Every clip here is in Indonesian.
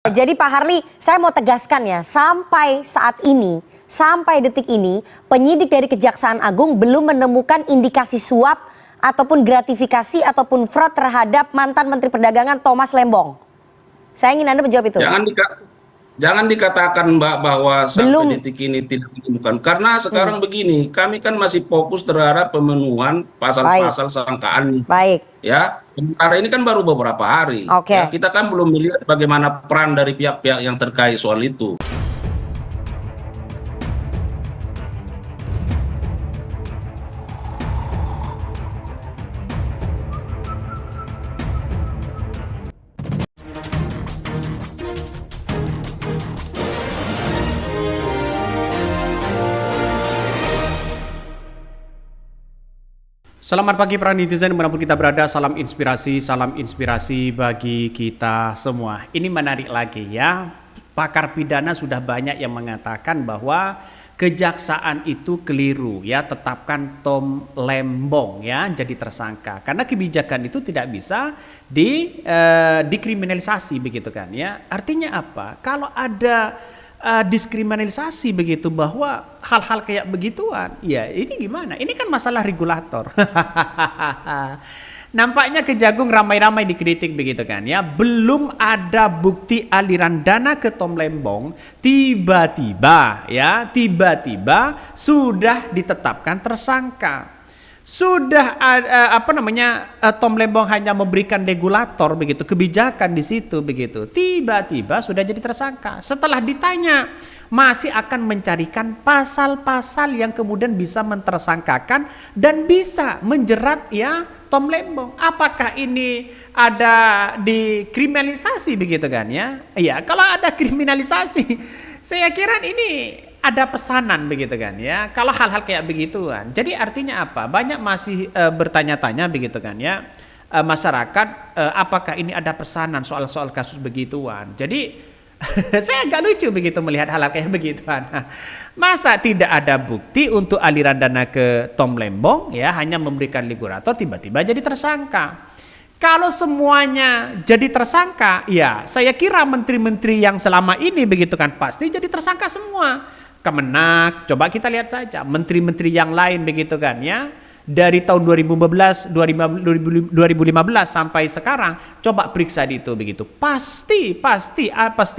Jadi Pak Harli, saya mau tegaskan ya, sampai saat ini, sampai detik ini, penyidik dari Kejaksaan Agung belum menemukan indikasi suap ataupun gratifikasi ataupun fraud terhadap mantan Menteri Perdagangan Thomas Lembong. Saya ingin Anda menjawab itu. Jangan dikatakan Mbak bahwa Belum. sampai detik ini tidak ditemukan. Karena sekarang begini, kami kan masih fokus terhadap pemenuhan pasal-pasal sangkaan. Baik. Ya, sementara ini kan baru beberapa hari. Oke. Ya, kita kan belum melihat bagaimana peran dari pihak-pihak yang terkait soal itu. Selamat pagi para netizen dimanapun kita berada, salam inspirasi bagi kita semua. Ini menarik lagi ya, pakar pidana sudah banyak yang mengatakan bahwa kejaksaan itu keliru ya, tetapkan Tom Lembong ya jadi tersangka. Karena kebijakan itu tidak bisa dikriminalisasi begitu kan ya. Artinya apa? Kalau ada diskriminalisasi begitu bahwa hal-hal kayak begituan, ya ini gimana? Ini kan masalah regulator. Nampaknya Kejagung ramai-ramai dikritik begitu kan ya. Belum ada bukti aliran dana ke Tom Lembong, tiba-tiba sudah ditetapkan tersangka. Sudah Tom Lembong hanya memberikan regulator begitu, kebijakan di situ begitu. Tiba-tiba sudah jadi tersangka. Setelah ditanya, masih akan mencarikan pasal-pasal yang kemudian bisa mentersangkakan dan bisa menjerat ya Tom Lembong. Apakah ini ada dikriminalisasi begitu kan ya? Iya, kalau ada kriminalisasi, saya kira ini ada pesanan begitu kan ya, kalau hal-hal kayak begituan. Jadi artinya apa? Banyak masih bertanya-tanya begitu kan ya, masyarakat apakah ini ada pesanan soal-soal kasus begituan. Jadi saya agak lucu begitu melihat hal-hal kayak begituan. Masa tidak ada bukti untuk aliran dana ke Tom Lembong ya, hanya memberikan regulator tiba-tiba jadi tersangka. Kalau semuanya jadi tersangka, ya saya kira menteri-menteri yang selama ini begitu kan pasti jadi tersangka semua. Kemenak, coba kita lihat saja menteri-menteri yang lain begitu kan ya, dari tahun 2015 sampai sekarang, coba periksa di itu begitu, pasti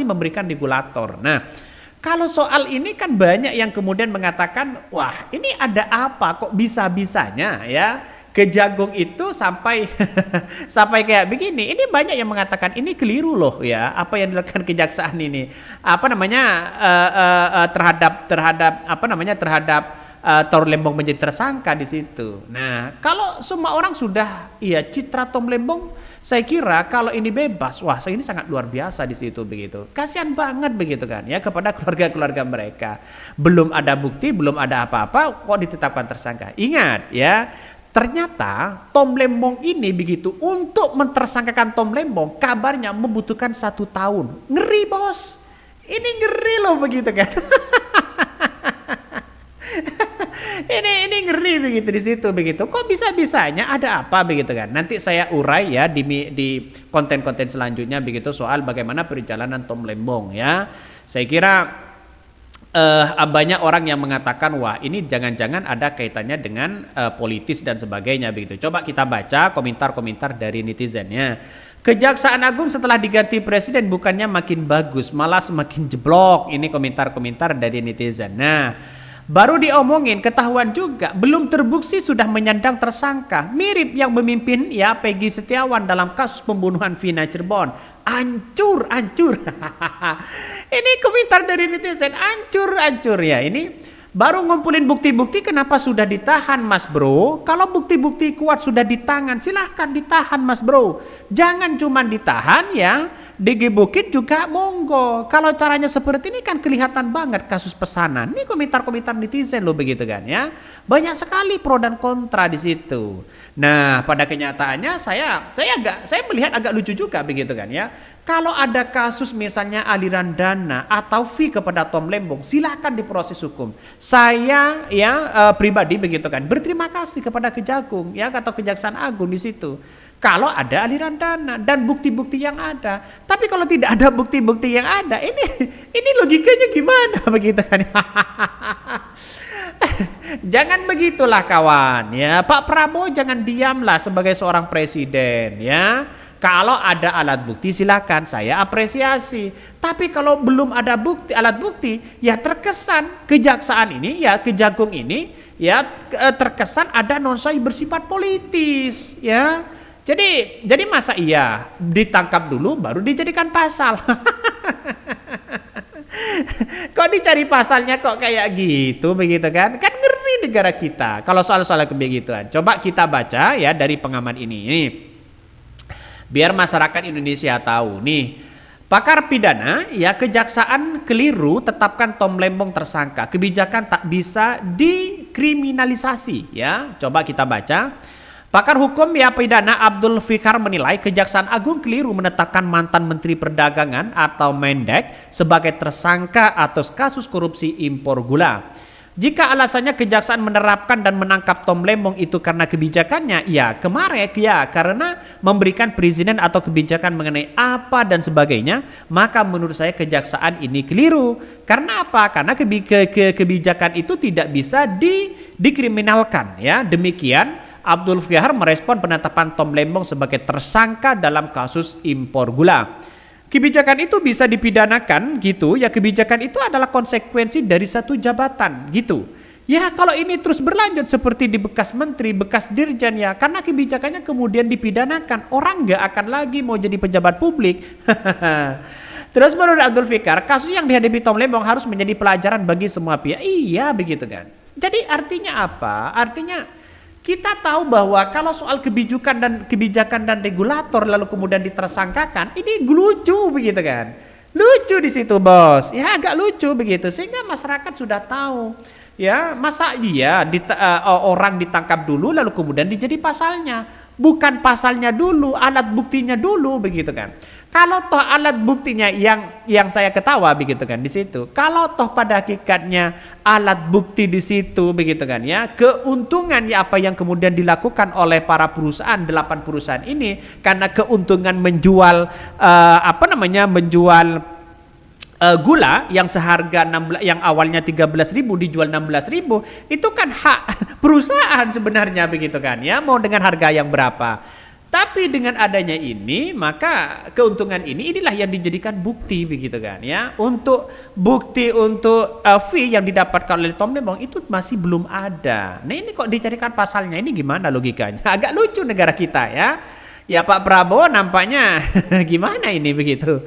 memberikan regulator. Nah, kalau soal ini kan banyak yang kemudian mengatakan, wah ini ada apa kok bisa-bisanya ya Kejagung itu sampai sampai kayak begini. Ini banyak yang mengatakan ini keliru loh ya, apa yang dilakukan kejaksaan ini terhadap Tom Lembong menjadi tersangka di situ. Nah, kalau semua orang sudah citra Tom Lembong, saya kira kalau ini bebas, wah ini sangat luar biasa di situ begitu. Kasihan banget begitu kan ya kepada keluarga-keluarga mereka. Belum ada bukti, belum ada apa-apa kok ditetapkan tersangka. Ingat ya, ternyata Tom Lembong ini begitu, untuk mentersangkakan Tom Lembong kabarnya membutuhkan 1 tahun. Ngeri bos, ini ngeri loh begitu kan. ini ngeri begitu di situ begitu. Kok bisa-bisanya ada apa begitu kan? Nanti saya urai ya di konten-konten selanjutnya begitu soal bagaimana perjalanan Tom Lembong ya. Saya kira banyak orang yang mengatakan wah ini jangan-jangan ada kaitannya dengan politis dan sebagainya begitu. Coba kita baca komentar-komentar dari netizennya. Kejaksaan Agung setelah diganti presiden bukannya makin bagus, malah semakin jeblok. Ini komentar-komentar dari netizen. Nah, baru diomongin ketahuan juga, belum terbukti sudah menyandang tersangka. Mirip yang memimpin ya Peggy Setiawan dalam kasus pembunuhan Vina Cirebon. Hancur. Ini komentar dari netizen, hancur ya. Ini baru ngumpulin bukti-bukti, kenapa sudah ditahan mas bro? Kalau bukti-bukti kuat sudah di tangan, silahkan ditahan mas bro. Jangan cuma ditahan ya, digebukin juga monggo. Kalau caranya seperti ini kan kelihatan banget kasus pesanan. Ini komentar-komentar netizen loh begitu kan ya. Banyak sekali pro dan kontra di situ. Nah, pada kenyataannya saya melihat agak lucu juga begitu kan ya. Kalau ada kasus misalnya aliran dana atau fee kepada Tom Lembong, silahkan diproses hukum. Saya pribadi begitu kan berterima kasih kepada Kejagung ya atau Kejaksaan Agung di situ. kalau ada aliran dana dan bukti-bukti yang ada. Tapi kalau tidak ada bukti-bukti yang ada, ini logikanya gimana begitu kan? Jangan begitulah kawan ya. Pak Prabowo jangan diamlah sebagai seorang presiden ya. Kalau ada alat bukti silakan saya apresiasi. Tapi kalau belum ada bukti, alat bukti, ya terkesan kejaksaan ini ya, Kejagung ini ya terkesan ada nuansa bersifat politis ya. Jadi masa iya ditangkap dulu baru dijadikan pasal? Kok dicari pasalnya kok kayak gitu begitu kan? Kan ngeri negara kita kalau soal-soal kebegituan. Coba kita baca ya dari pengamat ini. Biar masyarakat Indonesia tahu nih. Pakar pidana ya, kejaksaan keliru tetapkan Tom Lembong tersangka. Kebijakan tak bisa dikriminalisasi ya. Coba kita baca. Pakar hukum ya pidana Abdul Fikar menilai Kejaksaan Agung keliru menetapkan mantan Menteri Perdagangan atau Mendak sebagai tersangka atas kasus korupsi impor gula. Jika alasannya kejaksaan menerapkan dan menangkap Tom Lembong itu karena kebijakannya, ya kemarin ya karena memberikan perizinan atau kebijakan mengenai apa dan sebagainya, maka menurut saya kejaksaan ini keliru. Karena apa? Karena kebijakan itu tidak bisa dikriminalkan ya. Demikian Abdul Fikar merespon penetapan Tom Lembong sebagai tersangka dalam kasus impor gula. Kebijakan itu bisa dipidanakan gitu ya, kebijakan itu adalah konsekuensi dari satu jabatan gitu. Ya kalau ini terus berlanjut seperti di bekas menteri, bekas dirjen ya, karena kebijakannya kemudian dipidanakan, orang nggak akan lagi mau jadi pejabat publik. Terus menurut Abdul Fikar, kasus yang dihadapi Tom Lembong harus menjadi pelajaran bagi semua pihak. Iya begitu kan. Jadi artinya apa? Artinya kita tahu bahwa kalau soal kebijakan dan regulator lalu kemudian ditersangkakan, ini lucu begitu kan. Lucu di situ bos. Ya agak lucu begitu sehingga masyarakat sudah tahu. Ya, masa iya orang ditangkap dulu lalu kemudian dijadi pasalnya. Bukan pasalnya dulu, alat buktinya dulu begitu kan. Kalau toh alat buktinya yang saya ketawa begitu kan di situ. Kalau toh pada hakikatnya alat bukti di situ begitu kan ya, keuntungan ya apa yang kemudian dilakukan oleh para perusahaan 8 perusahaan ini karena keuntungan menjual gula yang seharga 16, yang awalnya 13.000 dijual 16.000, itu kan hak perusahaan sebenarnya begitu kan ya, mau dengan harga yang berapa. Tapi dengan adanya ini maka keuntungan inilah yang dijadikan bukti begitu kan ya. Untuk bukti untuk fee yang didapatkan oleh Tom Lembong itu masih belum ada. Nah ini kok dicarikan pasalnya, ini gimana logikanya? Agak lucu negara kita ya. Ya Pak Prabowo nampaknya gimana ini begitu.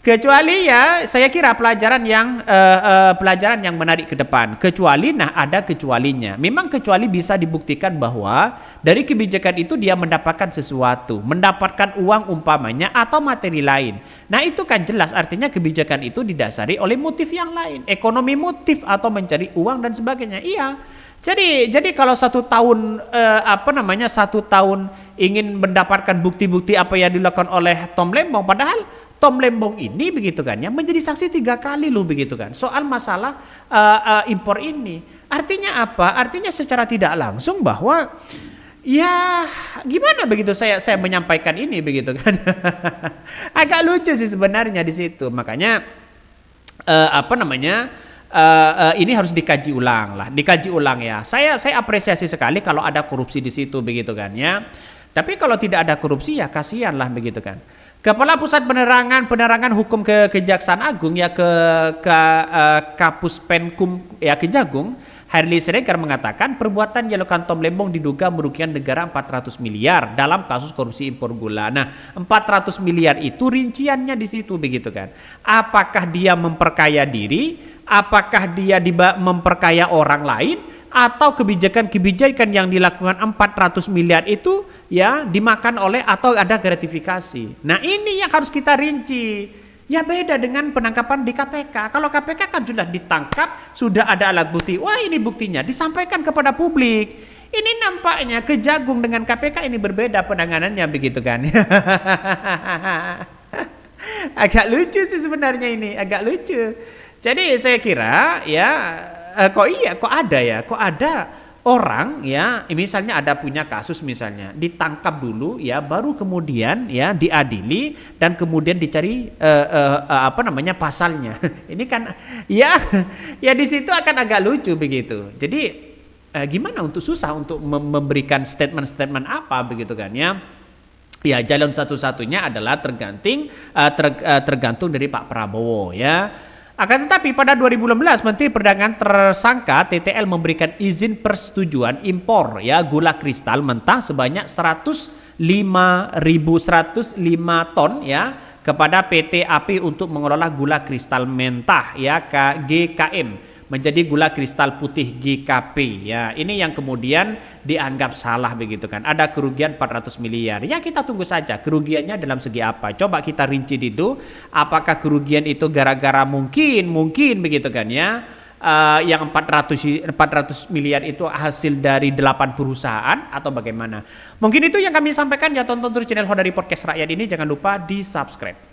Kecuali ya saya kira pelajaran yang menarik ke depan. Kecuali ada kecualinya. Memang kecuali bisa dibuktikan bahwa dari kebijakan itu dia mendapatkan sesuatu, mendapatkan uang umpamanya atau materi lain. Nah itu kan jelas artinya kebijakan itu didasari oleh motif yang lain, ekonomi motif atau mencari uang dan sebagainya. Iya. Jadi kalau 1 tahun 1 tahun ingin mendapatkan bukti-bukti apa yang dilakukan oleh Tom Lembong, padahal Tom Lembong ini begitu kan ya menjadi saksi 3 kali loh begitu kan soal masalah impor ini. Artinya apa? Artinya secara tidak langsung bahwa ya gimana begitu saya menyampaikan ini begitu kan. Agak lucu sih sebenarnya di situ. Makanya ini harus dikaji ulang ya. Saya apresiasi sekali kalau ada korupsi di situ begitu kan ya. Tapi kalau tidak ada korupsi ya kasihan lah begitu kan. Kepala Pusat Penerangan Hukum Kejaksaan Agung ya Kapus Penkum ya Kejagung, Harley Siregar mengatakan perbuatan yang dilakukan Tom Lembong diduga merugikan negara 400 miliar dalam kasus korupsi impor gula. Nah, 400 miliar itu rinciannya di situ begitu kan. Apakah dia memperkaya diri? Apakah dia memperkaya orang lain? Atau kebijakan-kebijakan yang dilakukan 400 miliar itu ya dimakan oleh atau ada gratifikasi. Nah ini yang harus kita rinci. Ya beda dengan penangkapan di KPK. Kalau KPK kan sudah ditangkap, sudah ada alat bukti. Wah ini buktinya disampaikan kepada publik. Ini nampaknya Kejagung dengan KPK ini berbeda penanganannya begitu kan. Agak lucu sih sebenarnya ini, agak lucu. Jadi saya kira ya kok ada orang ya misalnya ada punya kasus misalnya ditangkap dulu ya baru kemudian ya diadili dan kemudian dicari pasalnya. Ini kan ya di situ akan agak lucu begitu. Jadi gimana untuk susah untuk memberikan statement-statement apa begitu kan ya. Ya jalan satu-satunya adalah tergantung dari Pak Prabowo ya. Akan tetapi pada 2016 Menteri Perdagangan tersangka TTL memberikan izin persetujuan impor ya gula kristal mentah sebanyak 105.105 ton ya kepada PT AP untuk mengelola gula kristal mentah ya GKM menjadi gula kristal putih GKP ya. Ini yang kemudian dianggap salah begitu kan. Ada kerugian 400 miliar. Ya kita tunggu saja kerugiannya dalam segi apa. Coba kita rinci dulu apakah kerugian itu gara-gara mungkin begitu kan ya. Yang 400 miliar itu hasil dari 8 perusahaan atau bagaimana. Mungkin itu yang kami sampaikan ya, tonton terus channel Hodari Podcast Rakyat ini, jangan lupa di subscribe.